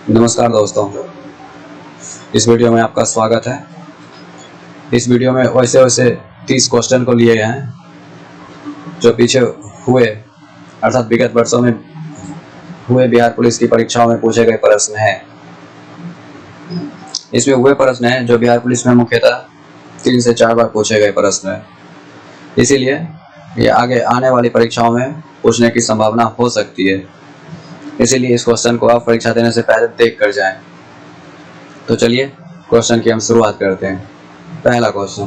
नमस्कार दोस्तों, इस वीडियो में आपका स्वागत है। इस वीडियो में वैसे 30 क्वेश्चन को लिए हैं जो पीछे हुए अर्थात विगत वर्षों में हुए बिहार पुलिस की परीक्षाओं में पूछे गए प्रश्न हैं। इसमें हुए प्रश्न हैं जो बिहार पुलिस में मुख्यतः 3 से 4 बार पूछे गए प्रश्न हैं, इसीलिए ये आगे आने वाली परीक्षाओं में पूछने की संभावना हो सकती है। इसीलिए इस क्वेश्चन को आप परीक्षा देने से पहले देख कर जाएं। तो चलिए क्वेश्चन की हम शुरुआत करते हैं। पहला क्वेश्चन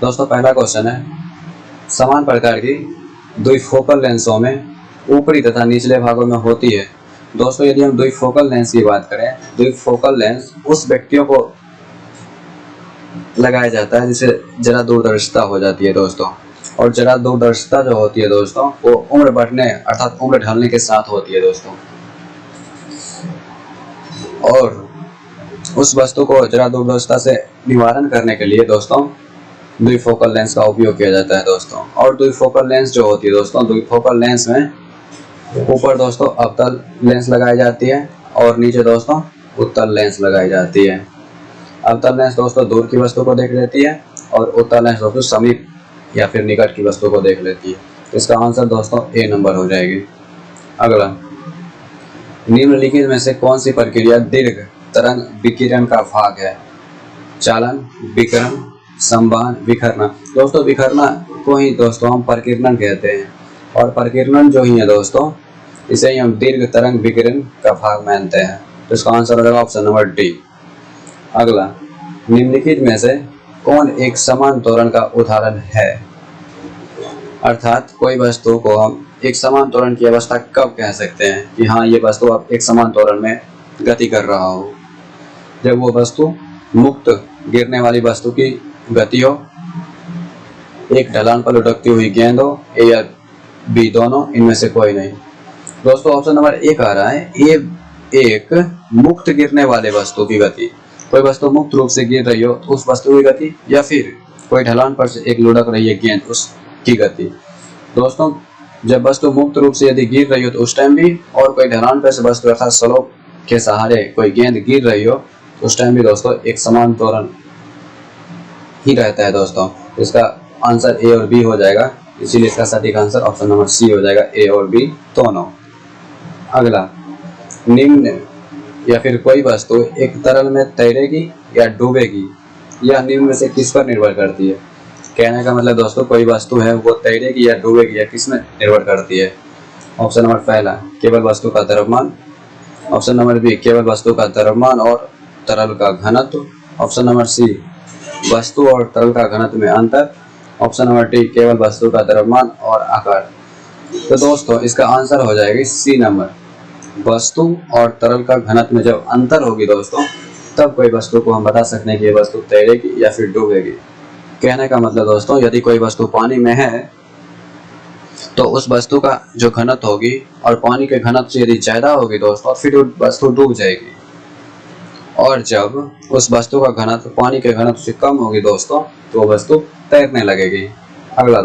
दोस्तों, पहला क्वेश्चन है, समान प्रकार की द्विफोकल लेंसों में ऊपरी तथा निचले भागों में होती है। दोस्तों यदि हम द्विफोकल लेंस की बात करें, द्विफोकल लेंस उस व्यक्तियों को लगाया जाता है जिसे जरा दूरदर्शिता हो जाती है दोस्तों, और जरा दूरदर्शिता जो होती है दोस्तों वो उम्र बढ़ने अर्थात उम्र ढलने के साथ होती है दोस्तों, और उस वस्तु को जरा दूरदर्शिता से निवारण करने के लिए दोस्तों द्विफोकल लेंस का उपयोग किया जाता है दोस्तों। और द्विफोकल लेंस जो होती है दोस्तों, द्विफोकल लेंस में ऊपर दोस्तों अवतल लेंस लगाई जाती है और नीचे दोस्तों उत्तल लेंस लगाई जाती है। अवतल लेंस दोस्तों दूर की वस्तु को देख लेती है और उत्तल लेंस दोस्तों समीप या फिर निकट की वस्तु को देख लेती है। इसका आंसर दोस्तों ए नंबर हो जाएगी। अगला, निम्नलिखित में से कौन सी प्रक्रिया दीर्घ तरंग विकिरण का भाग है? चालन, विकिरण, संवहन, विखरना। दोस्तों विखरना को ही दोस्तों हम प्रकीर्णन कहते हैं, और प्रकीर्णन जो ही है दोस्तों इसे ही हम दीर्घ तरंग विकिरण का भाग मानते हैं। तो इसका आंसर हो जाएगा ऑप्शन नंबर डी। अगला, निम्नलिखित में से कौन एक समान त्वरण का उदाहरण है? अर्थात कोई वस्तु को हम एक समान त्वरण की अवस्था कब कह सकते हैं कि हाँ ये वस्तु अब एक समान त्वरण में गति कर रहा हो? जब वो वस्तु मुक्त गिरने वाली वस्तु की गति हो, एक ढलान पर लुढ़कती हुई गेंद हो, ए या बी दोनों, इनमें से कोई नहीं। दोस्तों ऑप्शन नंबर ए आ रहा है, ए एक मुक्त गिरने वाले वस्तु की गति। कोई वस्तु मुक्त रूप से गिर रही हो तो उस वस्तु की गति, या फिर कोई ढलान पर से एक लुढ़क रही है गेंद उसकी गति। दोस्तों जब वस्तु मुक्त रूप से यदि गिर रही हो तो उस टाइम भी, और कोई ढलान पर से वस्तु अर्थात स्लोप के सहारे कोई गेंद गिर रही हो तो उस टाइम भी दोस्तों एक समान त्वरण ही रहता है दोस्तों। इसका आंसर ए और बी हो जाएगा, इसीलिए इसका सटीक आंसर ऑप्शन नंबर सी हो जाएगा, ए और बी दोनों। अगला, निम्न या फिर कोई वस्तु एक तरल में तैरेगी या डूबेगी, यह निम्न में से किस पर निर्भर करती है? कहने का मतलब दोस्तों कोई वस्तु है वो तैरेगी या डूबेगी या किस में निर्भर करती है? ऑप्शन नंबर पहला, केवल वस्तु का द्रव्यमान। ऑप्शन नंबर बी, केवल वस्तु का द्रव्यमान और तरल का घनत्व। ऑप्शन नंबर सी, वस्तु और तरल का घनत्व में अंतर। ऑप्शन नंबर डी, केवल वस्तु का द्रव्यमान और आकार। तो दोस्तों इसका आंसर हो जाएगी सी नंबर, वस्तु और तरल का घनत्व में जब अंतर होगी दोस्तों तब कोई वस्तु को हम बता सकते हैं कि ये वस्तु तैरेगी या फिर डूबेगी। कहने का मतलब दोस्तों यदि कोई वस्तु पानी में है तो उस वस्तु का जो घनत्व होगी और पानी के घनत्व से यदि ज्यादा होगी दोस्तों फिर वस्तु डूब जाएगी, और जब उस वस्तु का घनत्व पानी के घनत्व से कम होगी दोस्तों तो वस्तु तैरने लगेगी। अगला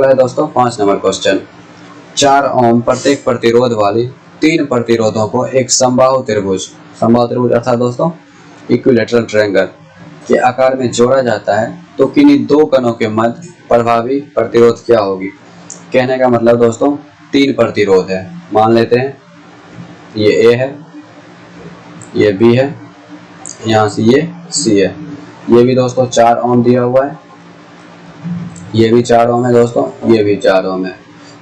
है दोस्तों 5 नंबर क्वेश्चन, 4 ओम प्रत्येक प्रतिरोध वाली 3 प्रतिरोधों को एक समबाहु त्रिभुज अर्थात दोस्तों इक्विलैटरल ट्रायंगल के आकार में जोड़ा जाता है तो किन्हीं 2 कणों के मध्य प्रभावी प्रतिरोध क्या होगी? कहने का मतलब दोस्तों 3 प्रतिरोध है, मान लेते हैं ये ए है, ये बी है, यहाँ से ये सी है। ये भी दोस्तों 4 ओम दिया हुआ है, ये भी 4 ओम है दोस्तों, ये भी 4 ओम है।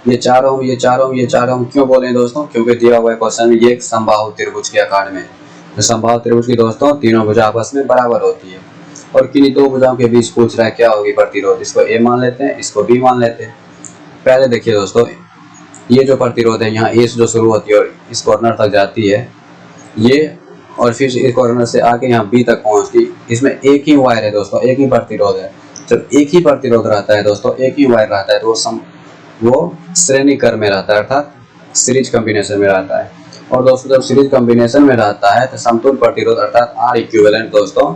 ये 4 ओम, ये 4 ओम, ये 4 ओम क्यों बोले दोस्तों? क्योंकि दिया हुआ है क्वेश्चन में ये एक समबाहु त्रिभुज के आकार में। तो समबाहु त्रिभुज की दोस्तों तीनों भुजा आपस में बराबर होती है, और किन्हीं 2 भुजाओं के बीच पूछ रहा है क्या होगी प्रतिरोध। इसको ए मान लेते हैं, इसको बी मान लेते हैं। पहले देखिए दोस्तों, ये जो प्रतिरोध है यहाँ ए से जो शुरू होती है और इस कॉर्नर तक जाती है ये, और फिर इस कॉर्नर से आके यहाँ बी तक पहुँचती, इसमें एक ही वायर है दोस्तों, एक ही प्रतिरोध है। जब एक ही प्रतिरोध रहता है दोस्तों, एक ही वायर रहता है तो वो श्रेणी क्रम में रहता है अर्थात सीरीज कॉम्बिनेशन में रहता है। और दोस्तों जब सीरीज कॉम्बिनेशन में रहता है तो समतुल्य प्रतिरोध अर्थात आर इक्विवेलेंट दोस्तों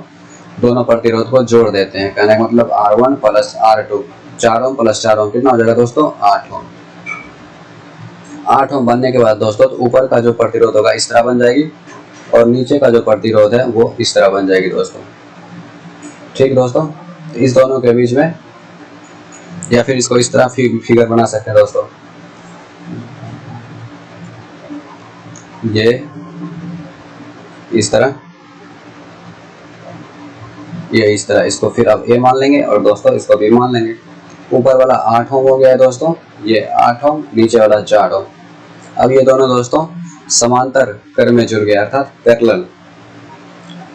दोनों प्रतिरोध को जोड़ देते हैं। कहने का मतलब R1 plus R2, 4 ohm plus 4 ओम कितना हो जाएगा दोस्तों? 8 ओम। 8 ओम बनने के बाद दोस्तों तो ऊपर का जो प्रतिरोध होगा इस तरह बन जाएगी और नीचे का जो प्रतिरोध है वो इस तरह बन जाएगी दोस्तों। ठीक दोस्तों, तो इस दोनों के बीच में, या फिर इसको इस तरह फिगर बना सकते हैं दोस्तों, ये इस तरह, ये इस तरह, इसको फिर अब ए मान लेंगे और दोस्तों इसको भी मान लेंगे। ऊपर वाला 8 ओम हो गया है दोस्तों, ये 8 ओम, नीचे वाला 4 ओम। अब ये दोनों दोस्तों समांतर क्रम में जुड़ गए अर्थात पैरेलल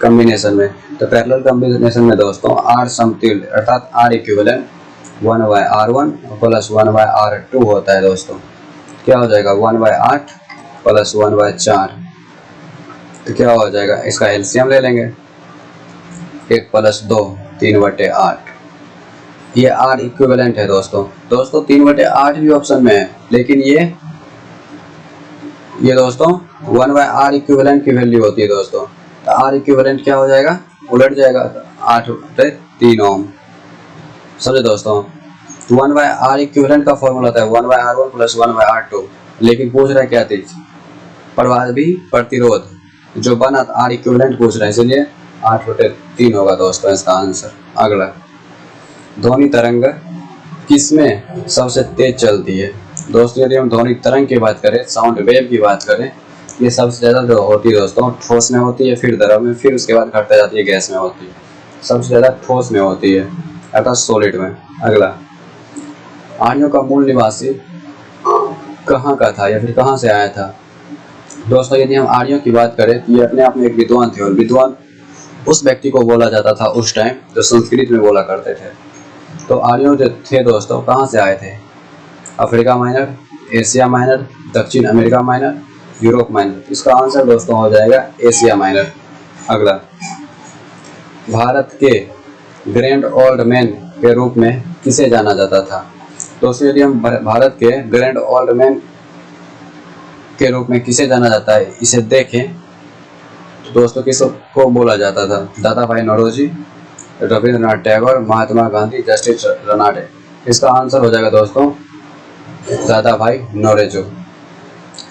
कॉम्बिनेशन में। तो पैरेलल कॉम्बिनेशन में दोस्तों R समतुल्य अर्थात R equivalent 1/R1 plus 1/R2 होता है दोस्तों। क्या हो जाएगा 1/8 प्लस 1/4, तो क्या हो जाएगा, इसका एलसीएम ले लेंगे, 1 प्लस 2 3/8। ये R इक्विवेलेंट है दोस्तों। 3/8 भी ऑप्शन में है, लेकिन ये दोस्तों 1/R इक्विवेलेंट की वैल्यू होती है दोस्तों। तो R इक्विवेलेंट क्या हो जाएगा, उलट जाएगा, 8/3 ओम। समझे दोस्तों, 1/R इक्विवेलेंट का फॉर्मूला था 1/R1 प्लस 1/R2, लेकिन पूछ रहा है क्या चीज, प्रभावी प्रतिरोध जो बना R इक्विवेलेंट पूछ रहा है, इसलिए 8/3 होगा दोस्तों इसका आंसर। अगला, ध्वनि तरंग किसमें सबसे तेज चलती है दोस्तों? यदि हम ध्वनि तरंग की बात करें, साउंड वेव की बात करें, ये सबसे ज़्यादा जो होती है दोस्तों ठोस में होती है, फिर द्रव में, फिर उसके बाद घटता जाती है गैस में होती है। सबसे ज़्यादा ठोस में होती है अर्थात सॉलिड में। अगला, आर्यों का मूल निवासी कहाँ का था या फिर कहाँ से आया था दोस्तों? यदि हम आर्यों की बात करें तो ये अपने आप में एक विद्वान थे, और विद्वान उस व्यक्ति को बोला जाता था उस टाइम जो संस्कृत में बोला करते थे। तो आर्यों जो थे दोस्तों कहाँ से आए थे? अफ्रीका माइनर, एशिया माइनर, दक्षिण अमेरिका माइनर, यूरोप माइनर। इसका आंसर दोस्तों हो जाएगा एशिया माइनर। अगला, भारत के ग्रैंड ओल्ड मैन के रूप में किसे जाना जाता था दोस्तों? यदि हम भारत के ग्रैंड ओल्ड मैन के रूप में किसे जाना जाता है इसे देखें तो दोस्तों किसको बोला जाता था? दादा भाई नौरोजी, रविंद्रनाथ टैगोर, महात्मा गांधी, जस्टिस रनाडे। इसका आंसर हो जाएगा दोस्तों दादा भाई नौरोजी।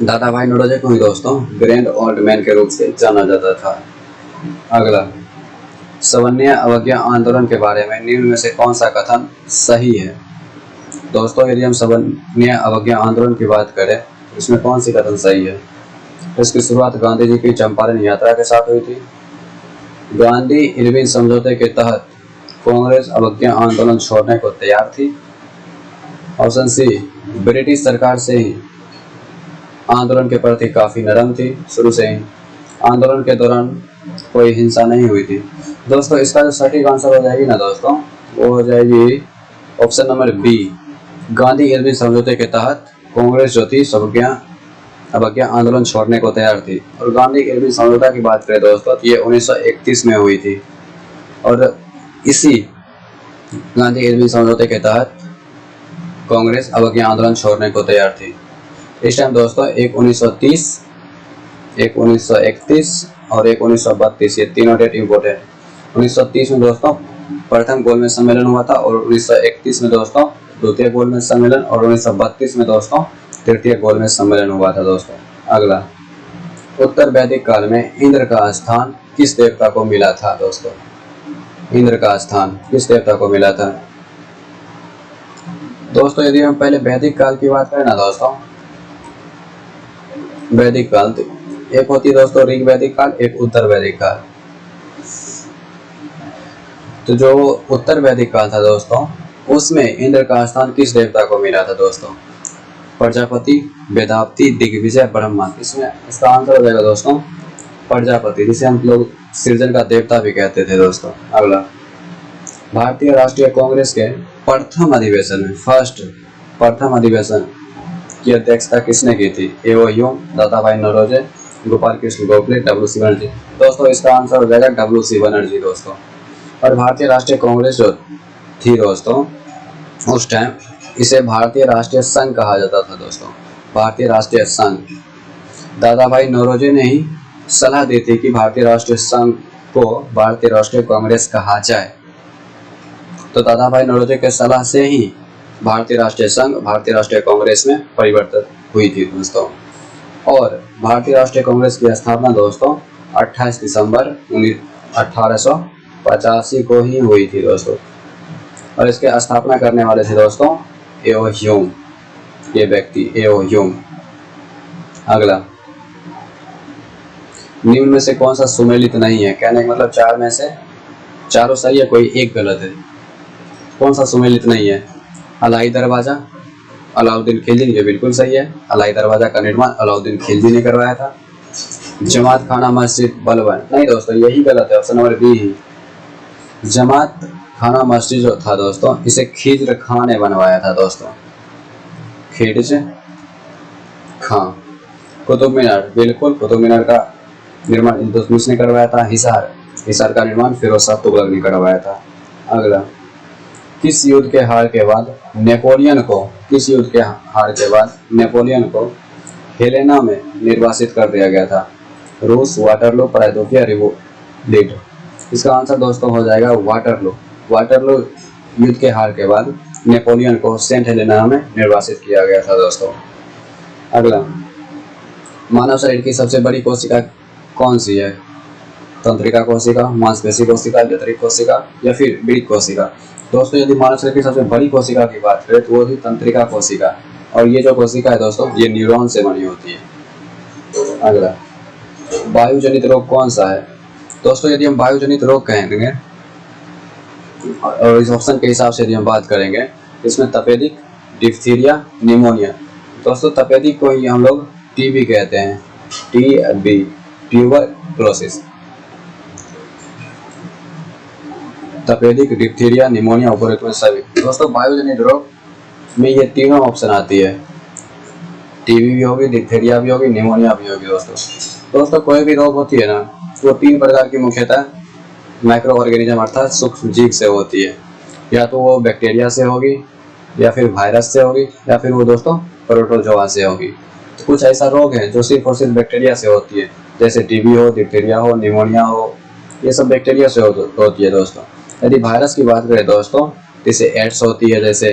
दादा भाई नौरोजी को ही दोस्तों ग्रैंड ओल्ड मैन के रूप से जाना जाता था। अगला, सवर्णीय अवज्ञा आंदोलन के बारे में निम्न में से कौन सा कथन सही है दोस्तों? यदि हम सवर्णीय अवज्ञा आंदोलन की बात करें, इसमें कौन सी कथन सही है? इसकी शुरुआत गांधी जी की चंपारण यात्रा के साथ हुई थी। गांधी इरविन समझौते के तहत कांग्रेस अवज्ञा आंदोलन छोड़ने को तैयार थी। ऑप्शन सी, ब्रिटिश सरकार से ही आंदोलन के प्रति काफी नरम थी, शुरू से ही आंदोलन के दौरान कोई हिंसा नहीं हुई थी। दोस्तों इसका जो सटीक आंसर हो जाएगी ना दोस्तों, वो हो जाएगी option number B, Gandhi Irwin समझौते के तहत कांग्रेस जो थी अवज्ञा आंदोलन छोड़ने को तैयार थी। और गांधी इरविन समझौता की बात करें दोस्तों तो ये 1931 में हुई थी, और इसी गांधी इरविन समझौते के तहत कांग्रेस अवज्ञा आंदोलन छोड़ने को तैयार थी। इस टाइम दोस्तों एक 1930, एक 1931 और एक 1932, ये तीनों डेट इम्पोर्टेंट। 1930 में दोस्तों प्रथम गोलमेज सम्मेलन हुआ था, और 1931 में दोस्तों द्वितीय गोलमेज सम्मेलन, और 1932 में दोस्तों तृतीय गोलमेज सम्मेलन हुआ था दोस्तों। अगला, उत्तर वैदिक काल में इंद्र का स्थान किस देवता को मिला था दोस्तों? इंद्र का स्थान किस देवता को मिला था दोस्तों? यदि हम पहले वैदिक काल की बात करें ना दोस्तों, वैदिक काल एक होती है दोस्तों ऋग वैदिक काल, एक उत्तर वैदिक काल। तो जो उत्तर वैदिक काल था दोस्तों, उसमें इंद्र का स्थान किस देवता को मिला था दोस्तों? प्रजापति, वेदावती, दिग्विजय, ब्रह्मा। इसमें इसका आंसर हो जाएगा दोस्तों प्रजापति, जिसे हम लोग सृजन का देवता भी कहते थे दोस्तों। अगला, भारतीय राष्ट्रीय कांग्रेस के प्रथम अधिवेशन में प्रथम अधिवेशन की अध्यक्षता किसने की थी? ए.ओ. ह्यूम, दादा भाई नौरोजी, गोपाल कृष्ण गोखले, डब्ल्यू.सी. बनर्जी। दोस्तों इसका आंसर हो जाएगा डब्ल्यू.सी. बनर्जी दोस्तों। और भारतीय राष्ट्रीय कांग्रेस जो थी दोस्तों, उस टाइम इसे भारतीय राष्ट्रीय संघ कहा जाता था दोस्तों, भारतीय राष्ट्रीय संघ। दादा भाई नौरोजी ने ही सलाह दी थी कि भारतीय राष्ट्रीय संघ को भारतीय राष्ट्रीय कांग्रेस कहा जाए। तो दादा भाई नौरोजी के सलाह से ही भारतीय राष्ट्रीय संघ भारतीय राष्ट्रीय कांग्रेस में परिवर्तित हुई थी दोस्तों। और भारतीय राष्ट्रीय कांग्रेस की स्थापना दोस्तों 28 दिसंबर 1885 को ही हुई थी दोस्तों। और इसके स्थापना करने वाले थे दोस्तों एओ ह्यूम, ये व्यक्ति एओ ह्यूम। अगला, निम्न में से कौन सा सुमेलित नहीं है? कहने का मतलब चार में से चारों सही है, कोई एक गलत है। कौन सा सुमेलित नहीं है? अलाई दरवाजा, अलाउद्दीन खिलजी, ये बिल्कुल सही है। अलाई दरवाजा का निर्माण अलाउद्दीन खिलजी ने करवाया था। जमात खाना मस्जिद बलबन, नहीं दोस्तों यही गलत है, ऑप्शन नंबर बी ही। जमात खाना मस्जिद जो था दोस्तों, इसे खिज्र खां ने बनवाया था दोस्तों, खिज्र खां। कुतुब मीनार, बिल्कुल कुतुब मीनार का निर्माण इल्तुतमिश ने करवाया था। हिसार का निर्माण फिरोज शाह तुगलक ने करवाया था। अगला, किस युद्ध के हार के बाद नेपोलियन को हेलेना में निर्वासित कर दिया गया था? रूस, वाटरलू, प्रायद्वीपीय, रिवोल्यूट। इसका आंसर दोस्तों हो जाएगा वाटरलू। वाटरलू युद्ध के हार के बाद नेपोलियन को सेंट हेलेना में निर्वासित किया गया था दोस्तों। अगला, मानव शरीर की सबसे बड़ी कोशिका कौन सी है? तंत्रिका कोशिका, मांसपेशी कोशिका, जठरिक कोशिका या फिर वृक्क कोशिका? दोस्तों यदि मानव शरीर की सबसे बड़ी कोशिका की बात करें तो वो थी तंत्रिका कोशिका। और ये जो कोशिका है दोस्तों, ये न्यूरॉन से बनी होती है। अगला, वायु जनित रोग कौन सा है? दोस्तों यदि हम वायु जनित रोग कहेंगे और इस ऑप्शन के हिसाब से यदि हम बात करेंगे, इसमें तपेदिक, डिप्थीरिया, निमोनिया। दोस्तों तपेदिक को ही हम लोग टीबी कहते हैं, TB, ट्यूबरक्लोसिस। तपेदिक, डिप्थीरिया, निमोनिया, उपरोक्त में सभी। दोस्तों वायुजनित रोग में ये तीनों ऑप्शन आती है, टीबी भी होगी, डिप्थीरिया भी होगी, निमोनिया भी होगी दोस्तों कोई भी रोग होती है ना, वो तीन प्रकार की मुख्यतः माइक्रो ऑर्गेनिज्म अर्थात सूक्ष्म जीव से होती है। या तो वो बैक्टीरिया से होगी, या फिर वायरस से होगी, या फिर वो दोस्तों प्रोटोजोआ से होगी। तो कुछ ऐसा रोग है जो सिर्फ और सिर्फ बैक्टीरिया से होती है, जैसे टीबी हो, डिप्थीरिया हो, निमोनिया हो, ये सब बैक्टीरिया से होती है दोस्तों। यदि वायरस की बात करें दोस्तों, जैसे एड्स होती है, जैसे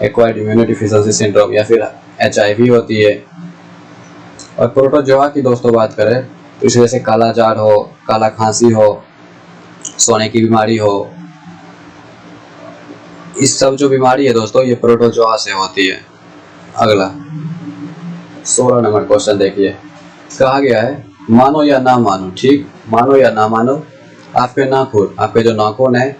एक्वायर्ड इम्यूनिटी डिफिशिएंसी सिंड्रोम, या फिर HIV होती है। और प्रोटोजोआ की दोस्तों बात करें तो इस वजह से काला जार हो, काला खांसी हो, सोने की बीमारी हो, इस सब जो बीमारी है दोस्तों ये प्रोटोजोआ से होती है। अगला 16 नंबर क्वेश्चन देखिए, कहा गया है मानो या ना मानो, ठीक, मानो या ना मानो, आपके नाखून, आपके जो नाखून है,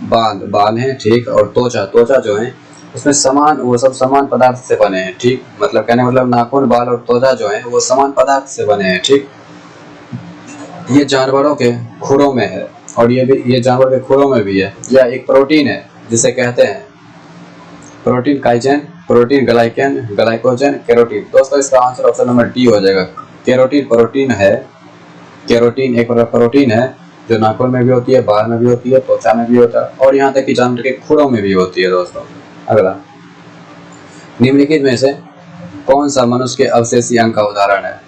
बाल हैं, ठीक, और त्वचा जो है उसमें वो सब समान पदार्थ से बने हैं, ठीक। मतलब कहने मतलब नाखून, बाल और त्वचा जो है वो समान पदार्थ से बने हैं, ठीक। ये जानवरों के खुरों में है और ये जानवर के खुरों में भी है। यह एक प्रोटीन है जिसे कहते हैं protein casein, protein glycan, glycogen, keratin. दोस्तों इसका आंसर ऑप्शन नंबर डी हो जाएगा। केरोटीन प्रोटीन है, केरोटीन एक प्रोटीन है जो नाखून में भी होती है, बाल में भी होती है, त्वचा में भी होता है और यहाँ तक कि जानवर के खुरों में भी होती है दोस्तों। अगला, निम्नलिखित में से कौन सा मनुष्य के अवशेषी अंग का उदाहरण है?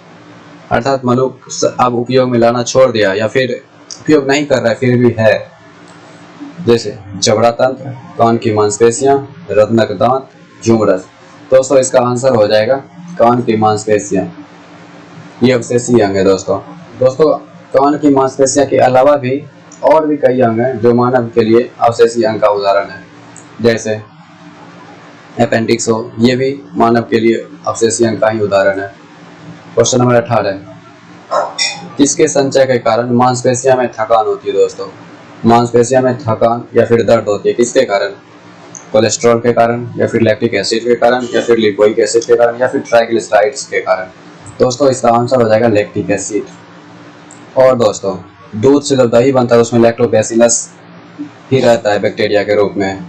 अर्थात मनुष्य अब उपयोग में लाना छोड़ दिया या फिर उपयोग नहीं कर रहा है फिर भी है, जैसे जबड़ा तंत्र, कान की मांसपेशियां, रत्नक दांत, ह्यूमरस। दोस्तों इसका आंसर हो जाएगा कान की मांसपेशियां, ये अवशेषी अंग है दोस्तों। कान की मांसपेशियां के अलावा भी और भी कई अंग हैं जो मानव के लिए अवशेषी अंग का उदाहरण है, जैसे अपेंडिक्स हो, ये भी मानव के लिए अवशेषी अंग का ही उदाहरण है। क्वेश्चन नंबर 18, किसके संचय के कारण मांसपेशियां में थकान होती है? दोस्तों मांसपेशियां में थकान या फिर दर्द होती है किसके कारण? कोलेस्ट्रॉल के कारण, या फिर लैक्टिक एसिड के कारण, या फिर लिपोइक एसिड के कारण, या फिर ट्राइग्लिसराइड्स के कारण। दोस्तों इसका आंसर हो जाएगा लैक्टिक एसिड। और दोस्तों दूध से जब दही बनता है उसमें लैक्टोबैसिलस ही रहता है बैक्टीरिया के रूप में,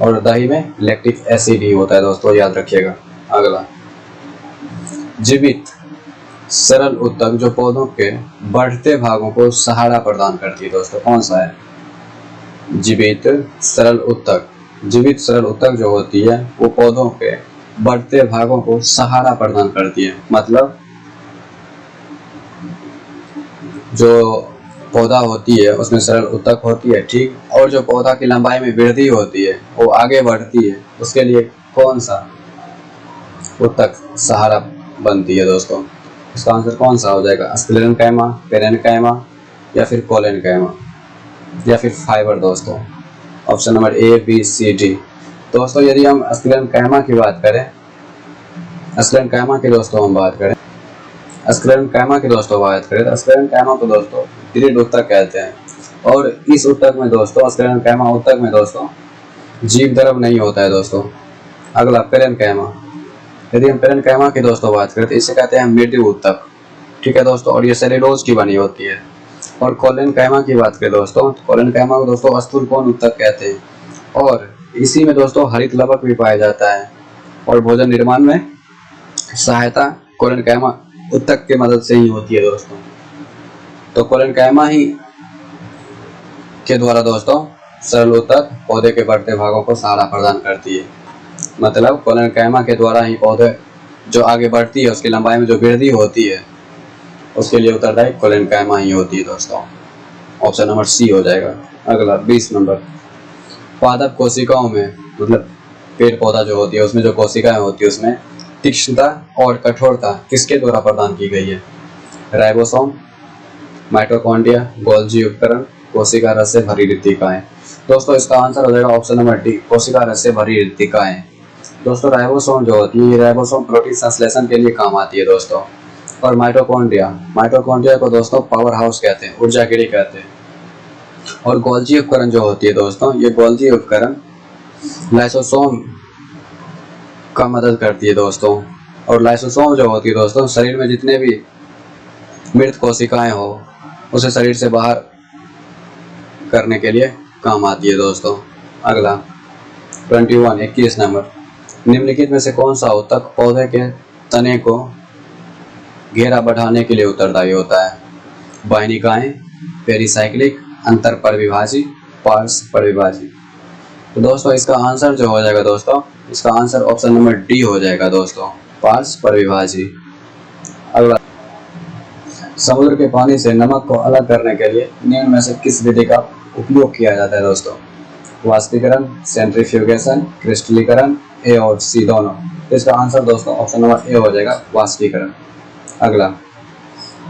और दही में लैक्टिक एसिड ही होता है दोस्तों, याद रखिएगा। अगला, जीवित सरल ऊतक जो पौधों के बढ़ते भागों को सहारा प्रदान करती है, दोस्तों कौन सा है? जीवित सरल ऊतक जो होती है वो पौधों के बढ़ते भागों को सहारा प्रदान करती है। मतलब जो पौधा होती है उसमें सरल ऊतक होती है, ठीक, और जो पौधा की लंबाई में वृद्धि होती है वो आगे बढ़ती है, उसके लिए कौन सा ऊतक सहारा बनती है दोस्तों। इसका आंसर कौन सा हो जाएगा? स्क्लेरेन्काइमा, पेरेन्काइमा या फिर कोलेन्काइमा या फिर फाइबर दोस्तों। Option number A, B, C, D. दोस्तों यदि हम स्क्लेरेन्काइमा की बात करें, स्क्लेरेन्काइमा की दोस्तों हम बात करें, स्क्लेरेन्काइमा की दोस्तों बात करें तो स्क्लेरेन्काइमा को दोस्तों दृढ़ ऊतक कहते हैं। और इस ऊतक में दोस्तों, स्क्लेरेन्काइमा ऊतक में दोस्तों जीव द्रव नहीं होता है दोस्तों। अगला पेरेन्काइमा। यदि हम पेरेन्काइमा की दोस्तों बात करें तो इसे कहते हैं मृदु ऊतक, ठीक है दोस्तों, और ये सेल्यूलोज की बनी होती है। और कोलेन्काइमा की बात करें दोस्तों, कोलेन्काइमा को दोस्तों स्थूलकोण ऊतक कहते हैं और इसी में दोस्तों हरित लवक भी पाया जाता है और भोजन निर्माण में सहायता कोलेन्काइमा ऊतक की मदद से ही होती है दोस्तों। तो कोलेन्काइमा ही के द्वारा दोस्तों सरल ऊतक पौधे के बढ़ते भागों को सहारा प्रदान करती है। मतलब कोलेन्काइमा के द्वारा ही पौधे जो आगे बढ़ती है, उसकी लंबाई में जो वृद्धि होती है, उसके लिए उत्तरदायी कोलेन्काइमा ही होती है दोस्तों। ऑप्शन नंबर सी हो जाएगा। अगला 20 नंबर। पादप कोशिकाओं में, मतलब पेड़ पौधा जो होती है उसमें जो कोशिकाएं होती है उसमें तीक्ष्णता और कठोरता किसके द्वारा प्रदान की गई है? राइबोसोम, माइटोकॉन्ड्रिया, गोल्जी उपकरण, कोशिका रस से भरी रिक्तिकाएं। दोस्तों इसका आंसर हो जाएगा ऑप्शन नंबर डी, कोशिका रस से भरी रिक्तिकाएं। दोस्तों राइबोसोम जो होती है, ये राइबोसोम प्रोटीन संश्लेषण के लिए काम आती है दोस्तों। और माइटोकॉन्ड्रिया को दोस्तों पावर हाउस कहते हैं, ऊर्जा गिरी कहते हैं। और गोल्जी उपकरण जो होती है दोस्तों, ये गोल्जी उपकरण लाइसोसोम का मदद करती है दोस्तों। और लाइसोसोम जो होती है दोस्तों, शरीर में जितने भी मृत कोशिकाएं हो उसे शरीर से बाहर करने के लिए काम आती है दोस्तों। अगला 21 नंबर। निम्नलिखित में से कौन सा ऊतक पौधे के तने को घेरा बढ़ाने के लिए उत्तरदायी होता है? वाहिनिकाएं, पेरिसाइक्लिक, अंतर परिविभाजी, पार्श्व परिविभाजी। तो दोस्तों इसका आंसर जो हो जाएगा दोस्तों, इसका आंसर ऑप्शन नंबर डी हो जाएगा दोस्तों, पार्श्व परिविभाजी। अगला, समुद्र के पानी से नमक को अलग करने के लिए निम्न में से किस विधि का उपयोग किया जाता है दोस्तों? वाष्पीकरण, सेंट्रीफ्यूगेशन, क्रिस्टलीकरण, ए और सी दोनों। तो इसका आंसर दोस्तों ऑप्शन नंबर ए हो जाएगा, वाष्पीकरण। अगला,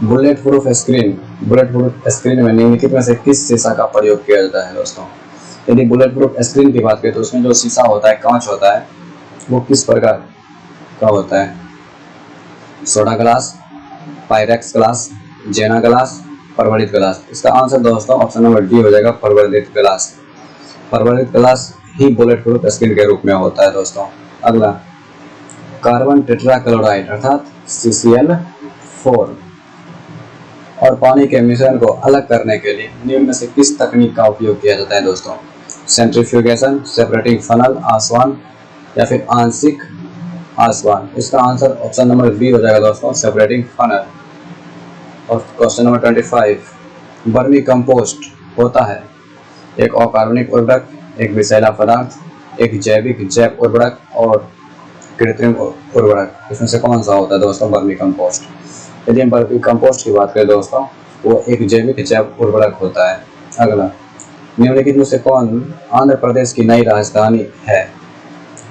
बुलेट प्रूफ स्क्रीन में निम्नलिखित में से किस शीशा का प्रयोग किया जाता है दोस्तों? यदि बुलेट प्रूफ स्क्रीन की बात करें तो उसमें जो शीशा होता है, कांच होता है, वो किस प्रकार का होता है? सोडा ग्लास, पायरेक्स ग्लास, जेना ग्लास, परवलित ग्लास। इसका आंसर दोस्तों ऑप्शन नंबर डी हो जाएगा, परवलित ग्लास। परवलित ग्लास ही बुलेट प्रूफ स्क्रीन के रूप में होता है दोस्तों। अगला, कार्बन टेट्राक्लोराइड अर्थात CCl4 और पानी के मिश्रण को अलग करने के लिए निम्न में से किस तकनीक का उपयोग किया जाता है दोस्तों? सेंट्रीफ्यूगेशन, सेपरेटिंग फनल, आसवान या फिर आंशिक आसवान। इसका आंसर ऑप्शन नंबर बी हो जाएगा दोस्तों, सेपरेटिंग फनल। और क्वेश्चन नंबर 25, वर्मी कंपोस्ट होता है एक अकार्बनिक उर्वरक, एक विषैला पदार्थ, एक जैविक जैव उर्वरक और कृत्रिम उर्वरक। इसमें से कौन सा होता है दोस्तों वर्मी कंपोस्ट? यदि हम वर्मी कंपोस्ट की बात करें दोस्तों, वो एक जैविक जैव उर्वरक होता है। अगला, निम्नलिखित में से कौन आंध्र प्रदेश की नई राजधानी है?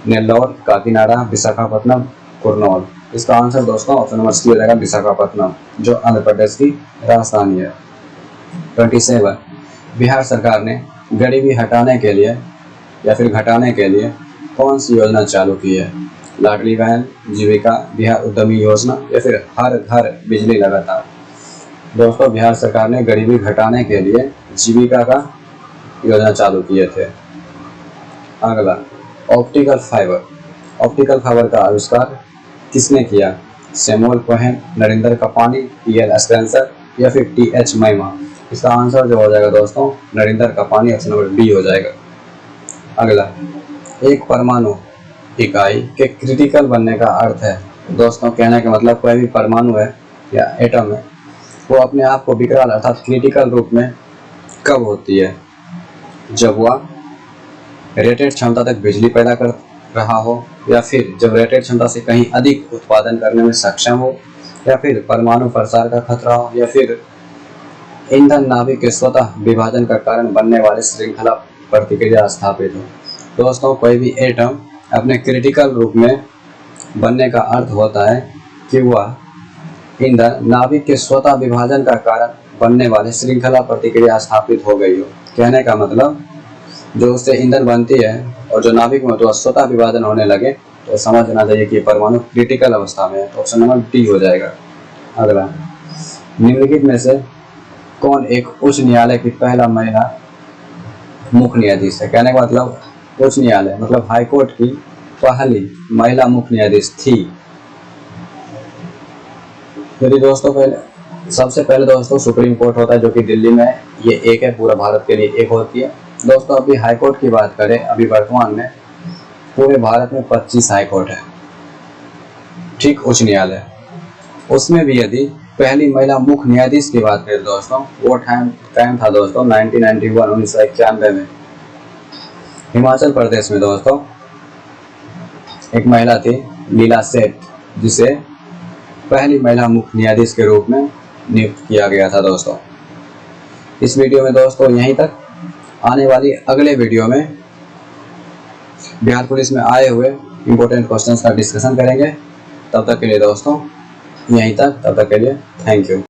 नेल्लोर, काकीनाडा, विशाखापट्टनम, कुर्नूल। इसका आंसर दोस्तों ऑप्शन नंबर सी हो जाएगा, विशाखापट्टनम, जो आंध्र प्रदेश की राजधानी है। 27, बिहार सरकार ने गरीबी हटाने के लिए या फिर घटाने के लिए कौन सी योजना चालू की है? लाडली बहन, जीविका, बिहार उद्यमी योजना या फिर हर घर बिजली लगातार। दोस्तों बिहार सरकार ने गरीबी घटाने के लिए जीविका का योजना चालू किए थे। अगला, ऑप्टिकल फाइबर का आविष्कार किसने किया? Samuel Cohen, Narendra Kapany, T.L. Spencer या फिर T.H. मैमा। इसका आंसर जो हो जाएगा दोस्तों, Narendra Kapany, option number B हो जाएगा। अगला, एक परमाणु इकाई के क्रिटिकल बनने का अर्थ है दोस्तों, कहने का मतलब कोई भी परमाणु है या एटम है, वो अपने आप को विकराल अर्थात क्रिटिकल रूप में कब होती है? जब वह रेटेड क्षमता तक बिजली पैदा कर रहा हो, या फिर जब रेटेड क्षमता से कहीं अधिक उत्पादन करने में सक्षम हो, या फिर परमाणु प्रसार का खतरा हो, या फिर ईंधन नाभिक के स्वतः विभाजन का कारण बनने वाली श्रृंखला प्रतिक्रिया स्थापित हो। दोस्तों कोई भी एटम अपने क्रिटिकल रूप में बनने का अर्थ होता है कि वह ईंधन नाभिक के स्वतः विभाजन का कारण बनने वाले श्रृंखला प्रतिक्रिया स्थापित हो गई हो। कहने का मतलब जो उससे ईंधन बनती है और जो नाभिक में तो स्वतः विभाजन होने लगे तो समझना चाहिए कि परमाणु क्रिटिकल अवस्था में है। तो ऑप्शन नंबर डी हो जाएगा। अगला, निम्नलिखित में से कौन एक उच्च न्यायालय की पहला महिला मुख्य न्यायाधीश है। कहने का मतलब उच्च न्यायालय मतलब हाईकोर्ट की पहली महिला मुख्य न्यायाधीश थी। यदि दोस्तों सबसे पहले दोस्तों सुप्रीम कोर्ट होता है जो कि दिल्ली में, ये एक है, पूरा भारत के लिए एक होती है। दोस्तों अभी हाई कोर्ट की बात करें, अभी वर्तमान में पूरे भारत में 25 हाई कोर्ट है, ठीक, उच्च न्यायालय। उसमें भी यदि पहली महिला मुख्य न्यायाधीश की बात करें दोस्तों, वो टाइम था दोस्तों 1991 में हिमाचल प्रदेश में दोस्तों एक महिला थी लीला सेठ, जिसे पहली महिला मुख्य न्यायाधीश के रूप में नियुक्त किया गया था। दोस्तों इस वीडियो में दोस्तों यहीं तक। आने वाली अगले वीडियो में बिहार पुलिस में आए हुए इंपॉर्टेंट क्वेश्चंस का डिस्कशन करेंगे। तब तक के लिए दोस्तों यहीं तक, तब तक के लिए थैंक यू।